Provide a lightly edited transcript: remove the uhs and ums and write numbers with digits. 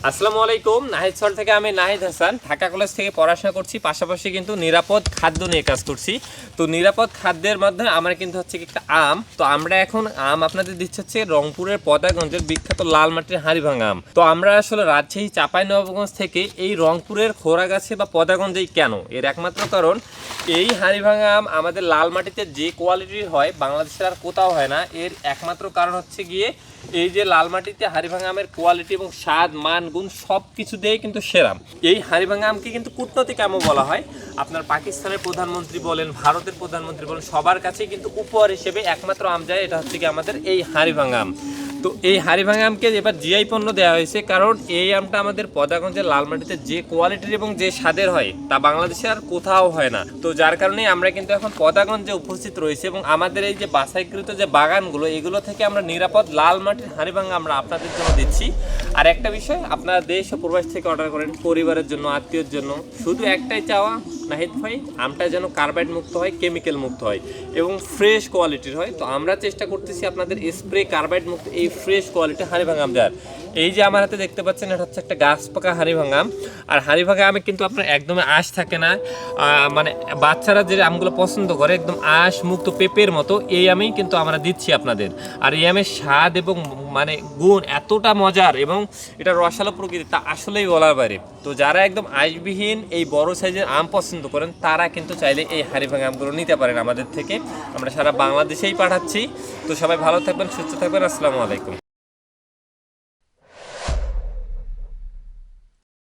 আসসালামু আলাইকুম। নাহিদ সর থেকে আমি নাহিদ হাসান ঢাকা কলেজ থেকে পড়াশোনা করছি, পাশাপাশি কিন্তু নিরাপদ খাদ্য নিয়ে কাজ করছি। তো নিরাপদ খাদ্যের মাধ্যমে আমার কিন্তু হচ্ছে একটা আম। তো আমরা এখন আম আপনাদের দিচ্ছি হচ্ছে রংপুরের পদাগঞ্জের বিখ্যাত লাল মাটির হাড়িভাঙা আম। তো আমরা আসলে রাজশাহী চাঁপাইনবাবগঞ্জ থেকে এই রংপুরের খোরাগাছে বা পদাগঞ্জেই কেন, এর একমাত্র কারণ এই হাড়িভাঙা আম আমাদের লাল মাটিতে যে কোয়ালিটির হয় বাংলাদেশের আর কোথাও হয় না। এর একমাত্র কারণ হচ্ছে গিয়ে এই যে লাল মাটিতে হাড়িভাঙা আমের কোয়ালিটি এবং স্বাদ মান গুণ সব কিছু দিয়েই কিন্তু সেরাম। এই হাড়িভাঙা আমকে কিন্তু কূটনৈতিক আমও বলা হয়। আপনার পাকিস্তানের প্রধানমন্ত্রী বলেন, ভারতের প্রধানমন্ত্রী বলেন, সবার কাছেই কিন্তু উপহার হিসেবে একমাত্র আম যায়, এটা হচ্ছে কি আমাদের এই হাড়িভাঙা আম। তো এই হাড়িভাঙা আমকে এবার জিআই পণ্য দেওয়া হয়েছে, কারণ এই আমটা আমাদের পদাগঞ্জের লাল মাটিতে যে কোয়ালিটির এবং যে স্বাদের হয় তা বাংলাদেশে আর কোথাও হয় না। তো যার কারণে আমরা কিন্তু এখন পদাগঞ্জে উপস্থিত রয়েছে এবং আমাদের এই যে বাছাইকৃত যে বাগানগুলো, এগুলো থেকে আমরা নিরাপদ লাল মাটির হাড়িভাঙা আমরা আপনাদের জন্য দিচ্ছি। আর একটা বিষয়, আপনারা দেশ ও প্রবাস থেকে অর্ডার করেন পরিবারের জন্য, আত্মীয়র জন্য, শুধু একটাই চাওয়া নাহিদ ভাই, আমটা যেন কার্বাইড মুক্ত হয়, কেমিক্যাল মুক্ত হয় এবং ফ্রেশ কোয়ালিটির হয়। তো আমরা চেষ্টা করতেছি আপনাদের স্প্রে কার্বাইড মুক্ত এই ফ্রেশ কোয়ালিটি হাড়িভাঙা আম দেওয়ার। এই যে আমার হাতে দেখতে পাচ্ছেন, এটা হচ্ছে একটা গাছ পাকা হাড়িভাঙা আম। আর হাড়িভাঙা আমে কিন্তু আপনার একদমই আঁশ থাকে না, মানে বাচ্চারা যে আমগুলো পছন্দ করে একদম আঁশ মুক্ত পেঁপের মতো এই আমেই কিন্তু আমরা দিচ্ছি আপনাদের। আর এই আমের স্বাদ এবং মানে গুণ এতটা মজার এবং এটা রসালো প্রকৃতি, তা আসলেই বলার বাইরে। তো যারা একদম আঁশবিহীন এই বড় সাইজের আম পছন্দ করেন তারা কিন্তু চাইলে এই হাড়িভাঙা আমগুলো নিতে পারেন আমাদের থেকে। আমরা সারা বাংলাদেশেই পাঠাচ্ছি। তো সবাই ভালো থাকবেন, সুস্থ থাকবেন। আসসালামু আলাইকুম।